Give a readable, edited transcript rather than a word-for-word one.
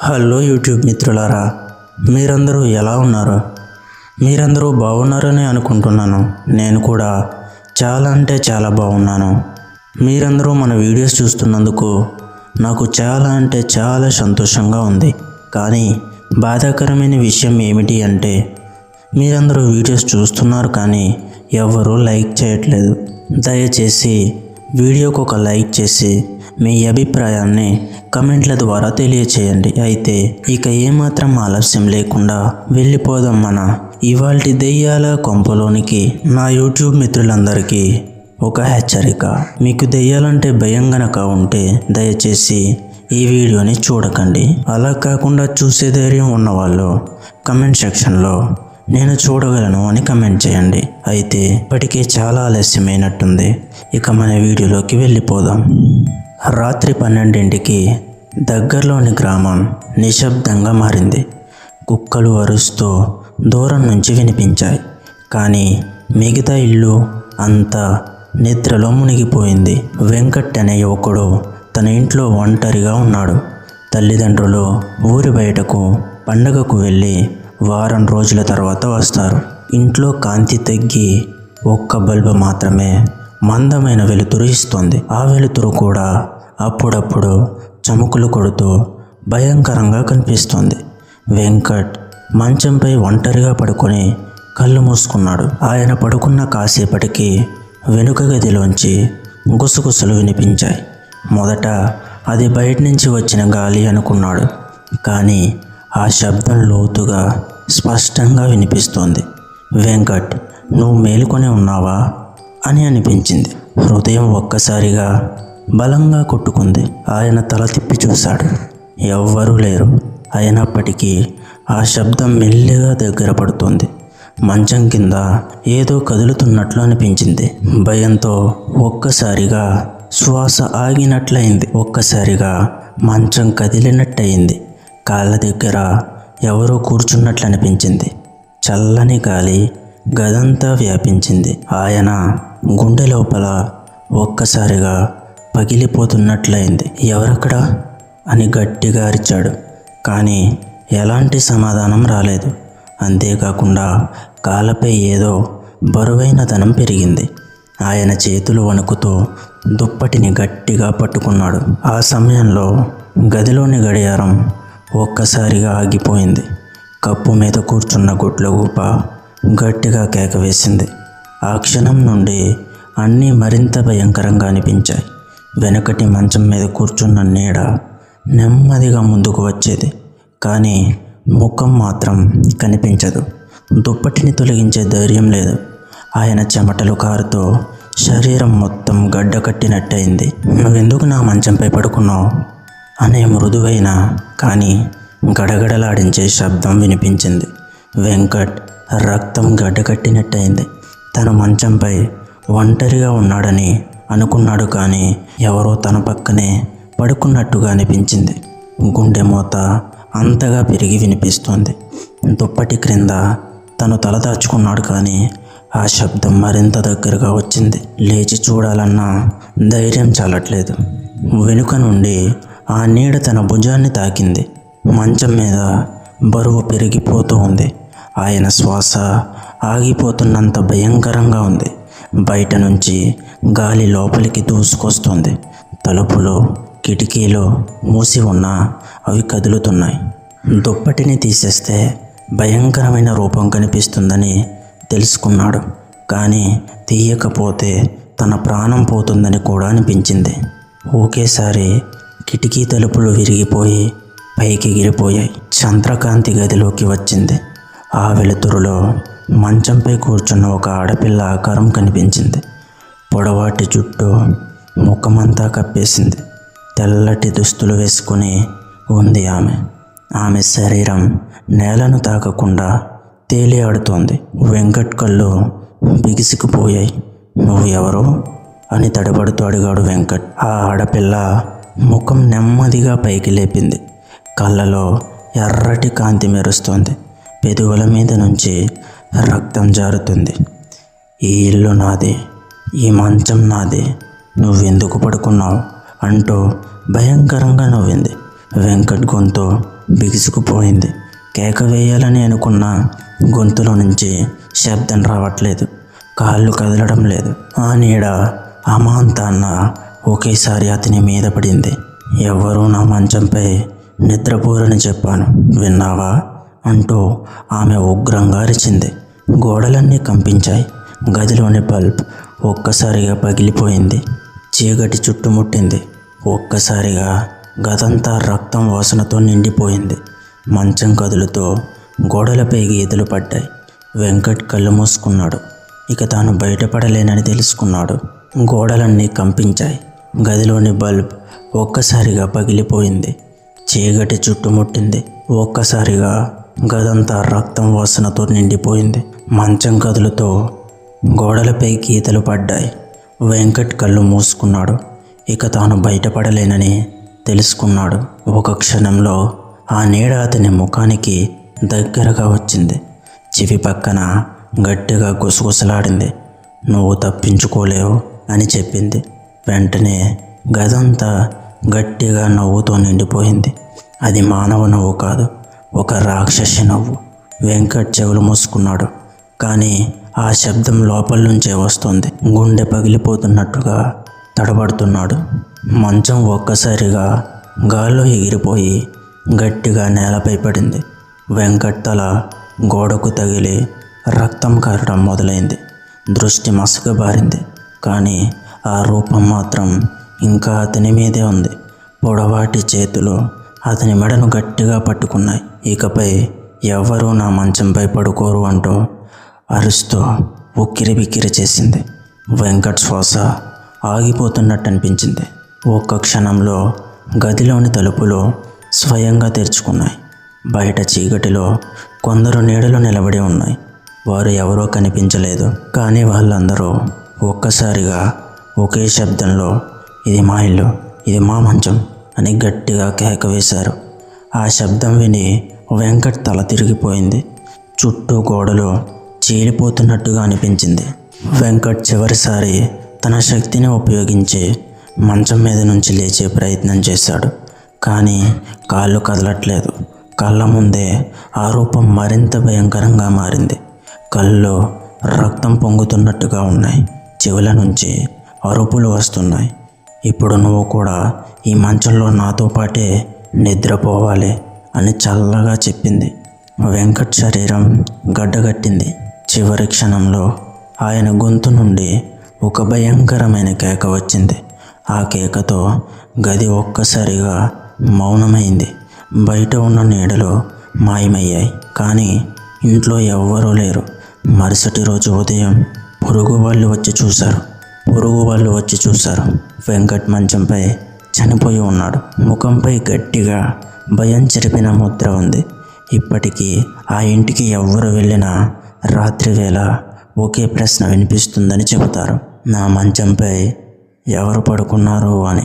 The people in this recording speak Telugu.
హలో యూట్యూబ్ మిత్రులారా, మీరందరూ ఎలా ఉన్నారు? మీరందరూ బాగున్నారని అనుకుంటున్నాను. నేను కూడా చాలా అంటే చాలా బాగున్నాను. మీరందరూ మన వీడియోస్ చూస్తున్నందుకు నాకు చాలా అంటే చాలా సంతోషంగా ఉంది. కానీ బాధాకరమైన విషయం ఏమిటి అంటే మీరందరూ వీడియోస్ చూస్తున్నారు కానీ ఎవరూ లైక్ చేయట్లేదు. దయచేసి వీడియోకి ఒక లైక్ చేసి మీ అభిప్రాయాన్ని కమెంట్ల ద్వారా తెలియచేయండి. అయితే ఇక ఏమాత్రం ఆలస్యం లేకుండా వెళ్ళిపోదాం మన ఇవాల్టి దెయ్యాల కొంపలోనికి. నా యూట్యూబ్ మిత్రులందరికీ ఒక హెచ్చరిక, మీకు దెయ్యాలంటే భయం గనక ఉంటే దయచేసి ఈ వీడియోని చూడకండి. అలా కాకుండా చూసే ధైర్యం ఉన్నవాళ్ళు కమెంట్ సెక్షన్లో నేను చూడగలను అని కమెంట్ చేయండి. అయితే ఇప్పటికే చాలా ఆలస్యమైనట్టుంది. ఇక మన వీడియోలోకి వెళ్ళిపోదాం. రాత్రి 12ంటికి దగ్గరలోని గ్రామం నిశ్శబ్దంగా మారింది. కుక్కలు అరుస్తూ దూరం నుంచి వినిపించాయి. కానీ మిగతా ఇల్లు అంతా నిద్రలో మునిగిపోయింది. వెంకట్ అనే యువకుడు తన ఇంట్లో ఒంటరిగా ఉన్నాడు. తల్లిదండ్రులు ఊరి బయటకు పండగకు వెళ్ళి వారం రోజుల తర్వాత వస్తారు. ఇంట్లో కాంతి తగ్గి ఒక్క బల్బు మాత్రమే మందమైన వెలుతురు ఇస్తుంది. ఆ వెలుతురు కూడా అప్పుడప్పుడు చముకులు కొడుతూ భయంకరంగా కనిపిస్తుంది. వెంకట్ మంచంపై ఒంటరిగా పడుకొని కళ్ళు మూసుకున్నాడు. ఆయన పడుకున్న కాసేపటికి వెనుక గదిలోంచి గుసగుసలు వినిపించాయి. మొదట అది బయట నుంచి వచ్చిన గాలి అనుకున్నాడు. కానీ ఆ శబ్దం లోతుగా స్పష్టంగా వినిపిస్తోంది. వెంకట్, నువ్వు మేలుకొని ఉన్నావా అని అనిపించింది. హృదయం ఒక్కసారిగా బలంగా కొట్టుకుంది. ఆయన తల తిప్పి చూశాడు. ఎవ్వరూ లేరు. అయినప్పటికీ ఆ శబ్దం మెల్లిగా దగ్గర పడుతుంది. మంచం కింద ఏదో కదులుతున్నట్లు అనిపించింది. భయంతో ఒక్కసారిగా శ్వాస ఆగినట్లయింది. ఒక్కసారిగా మంచం కదిలినట్టయింది. కాళ్ళ దగ్గర ఎవరో కూర్చున్నట్లు అనిపించింది. చల్లని గాలి గదంతా వ్యాపించింది. ఆయన గుండె లోపల ఒక్కసారిగా పగిలిపోతున్నట్లయింది. ఎవరక్కడ అని గట్టిగా అరిచాడు. కానీ ఎలాంటి సమాధానం రాలేదు. అంతేకాకుండా కాళ్ళపై ఏదో బరువైన ధనం పెరిగింది. ఆయన చేతులు వణుకుతూ దుప్పటిని గట్టిగా పట్టుకున్నాడు. ఆ సమయంలో గదిలోని గడియారం ఒక్కసారిగా ఆగిపోయింది. కప్పు మీద కూర్చున్న గుడ్లగూప గట్టిగా కేక వేసింది. ఆ క్షణం నుండి అన్నీ మరింత భయంకరంగా అనిపించాయి. వెనకటి మంచం మీద కూర్చున్న నీడ నెమ్మదిగా ముందుకు వచ్చేది. కానీ ముఖం మాత్రం కనిపించదు. దుప్పటిని తొలగించే ధైర్యం లేదు. ఆయన చెమటలు కారుతూ శరీరం మొత్తం గడ్డ కట్టినట్టయింది. నువ్వెందుకు నా మంచంపై పడుకున్నావు అనే మృదువైన కానీ గడగడలాడించే శబ్దం వినిపించింది. వెంకట్ రక్తం గడ్డకట్టినట్టయింది. తన మంచంపై ఒంటరిగా ఉన్నాడని అనుకున్నాడు. కానీ ఎవరో తన పక్కనే పడుకున్నట్టుగా అనిపించింది. గుండె మోత అంతగా పెరిగి వినిపిస్తోంది. దుప్పటి క్రింద తను తల దాచుకున్నాడు. కానీ ఆ శబ్దం మరింత దగ్గరగా వచ్చింది. లేచి చూడాలన్నా ధైర్యం చాలట్లేదు. వెనుక నుండి ఆ నీడ తన భుజాన్ని తాకింది. మంచం మీద బరువు పెరిగిపోతూ ఉంది. ఆయన శ్వాస ఆగిపోతున్నంత భయంకరంగా ఉంది. బయట నుంచి గాలి లోపలికి దూసుకొస్తుంది. తలుపులు కిటికీలు మూసి ఉన్నా అవి కదులుతున్నాయి. దుప్పటిని తీసేస్తే భయంకరమైన రూపం కనిపిస్తుందని తెలుసుకున్నాడు. కానీ తీయకపోతే తన ప్రాణం పోతుందని కూడా అనిపించింది. ఒకేసారి కిటికీ తలుపులు విరిగిపోయి పైకి ఎగిరిపోయాయి. చంద్రకాంతి గదిలోకి వచ్చింది. ఆ వెలుతురులో మంచంపై కూర్చున్న ఒక ఆడపిల్ల ఆకారం కనిపించింది. పొడవాటి జుట్టు ముఖమంతా కప్పేసింది. తెల్లటి దుస్తులు వేసుకుని ఉంది ఆమె. ఆమె శరీరం నేలను తాకకుండా తేలియాడుతోంది. వెంకట్ కళ్ళు బిగుసుకుపోయాయి. నువ్వు ఎవరు అని తడబడుతూ అడిగాడు వెంకట్. ఆ ఆడపిల్ల ముఖం నెమ్మదిగా పైకి లేపింది. కళ్ళలో ఎర్రటి కాంతి మెరుస్తోంది. పెదవుల మీద నుంచి రక్తం జారుతుంది. ఈ ఇల్లు నాది, ఈ మంచం నాది, నువ్వెందుకు పడుకున్నావు అంటూ భయంకరంగా నవ్వింది. వెంకట్ గొంతు బిగుసుకుపోయింది. కేక వేయాలని అనుకున్న గొంతులో నుంచి శబ్దం రావట్లేదు. కాళ్ళు కదలడం లేదు. ఆ నీడ అమాంతాన్న ఒకేసారి అతని మీద పడింది. ఎవ్వరూ నా మంచంపై నిద్రపోరని చెప్పాను, విన్నావా అంటూ ఆమె ఉగ్రంగా అరిచింది. గోడలన్నీ కంపించాయి. గదిలోని బల్బ్ ఒక్కసారిగా పగిలిపోయింది. చీకటి చుట్టుముట్టింది. ఒక్కసారిగా గదంతా రక్తం వాసనతో నిండిపోయింది. మంచం కదులుతో గోడలపై గీతలు పడ్డాయి. వెంకట్ కళ్ళు మూసుకున్నాడు. ఇక తాను బయటపడలేనని తెలుసుకున్నాడు. గోడలన్నీ కంపించాయి. గదిలోని బల్బ్ ఒక్కసారిగా పగిలిపోయింది. చీకటి చుట్టుముట్టింది. ఒక్కసారిగా గదంతా రక్తం వాసనతో నిండిపోయింది. మంచం కదులుతో గోడలపై గీతలు పడ్డాయి. వెంకట్ కళ్ళు మూసుకున్నాడు. ఇక తాను బయటపడలేనని తెలుసుకున్నాడు. ఒక క్షణంలో ఆ నీడ అతని ముఖానికి దగ్గరగా వచ్చింది. చెవి పక్కన గట్టిగా గుసగుసలాడింది. నువ్వు తప్పించుకోలేవు అని చెప్పింది. వెంటనే గదంతా గట్టిగా నవ్వుతో నిండిపోయింది. అది మానవ నవ్వు కాదు, ఒక రాక్షసి నవ్వు. వెంకట్ చెవులు మూసుకున్నాడు. కానీ ఆ శబ్దం లోపల నుంచే వస్తుంది. గుండె పగిలిపోతున్నట్టుగా తడబడుతున్నాడు. మంచం ఒక్కసారిగా గాల్లో ఎగిరిపోయి గట్టిగా నేలపై పడింది. వెంకట్ తల గోడకు తగిలి రక్తం కారడం మొదలైంది. దృష్టి మసకబారింది. కానీ ఆ రూపం మాత్రం ఇంకా అతని మీదే ఉంది. పొడవాటి చేతులు అతని మెడను గట్టిగా పట్టుకున్నాయి. ఇకపై ఎవ్వరూ నా మంచంపై పడుకోరు అంటూ అరుస్తూ ఉక్కిరి బిక్కిరి చేసింది. వెంకట్ శ్వాస ఆగిపోతున్నట్టు అనిపించింది. ఒక్క క్షణంలో గదిలోని తలుపులు స్వయంగా తెరుచుకున్నాయి. బయట చీకటిలో కొందరు నీడలో నిలబడి ఉన్నాయి. వారు ఎవరో కనిపించలేదు. కానీ వాళ్ళందరూ ఒక్కసారిగా ఒకే శబ్దంలో ఇది మా ఇల్లు, ఇది మా మంచం అని గట్టిగా కేక వేశారు. ఆ శబ్దం విని వెంకట్ తల తిరిగిపోయింది. చుట్టూ గోడలు చీలిపోతున్నట్టుగా అనిపించింది. వెంకట్ చివరిసారి తన శక్తిని ఉపయోగించి మంచం మీద నుంచి లేచే ప్రయత్నం చేశాడు. కానీ కాళ్ళు కదలట్లేదు. కళ్ళ ముందే ఆ రూపం మరింత భయంకరంగా మారింది. కళ్ళు రక్తం పొంగుతున్నట్టుగా ఉన్నాయి. చెవుల నుంచి అరుపులు వస్తున్నాయి. ఇప్పుడు నువ్వు కూడా ఈ మంచంలో నాతో పాటే నిద్రపోవాలి అని చల్లగా చెప్పింది. వెంకట్ శరీరం గడ్డగట్టింది. చివరి క్షణంలో ఆయన గొంతు నుండి ఒక భయంకరమైన కేక వచ్చింది. ఆ కేకతో గది ఒక్కసారిగా మౌనమైంది. బయట ఉన్న నీడలు మాయమయ్యాయి. కానీ ఇంట్లో ఎవ్వరూ లేరు. మరుసటి రోజు ఉదయం పొరుగు వాళ్ళు వచ్చి చూశారు. వెంకట్ మంచంపై చనిపోయి ఉన్నాడు. ముఖంపై గట్టిగా భయం చెరిపిన ముద్ర ఉంది. ఇప్పటికీ ఆ ఇంటికి ఎవ్వరు వెళ్ళినా రాత్రివేళ ఒకే ప్రశ్న వినిపిస్తుందని చెబుతారు, నా మంచంపై ఎవరు పడుకున్నారు అని.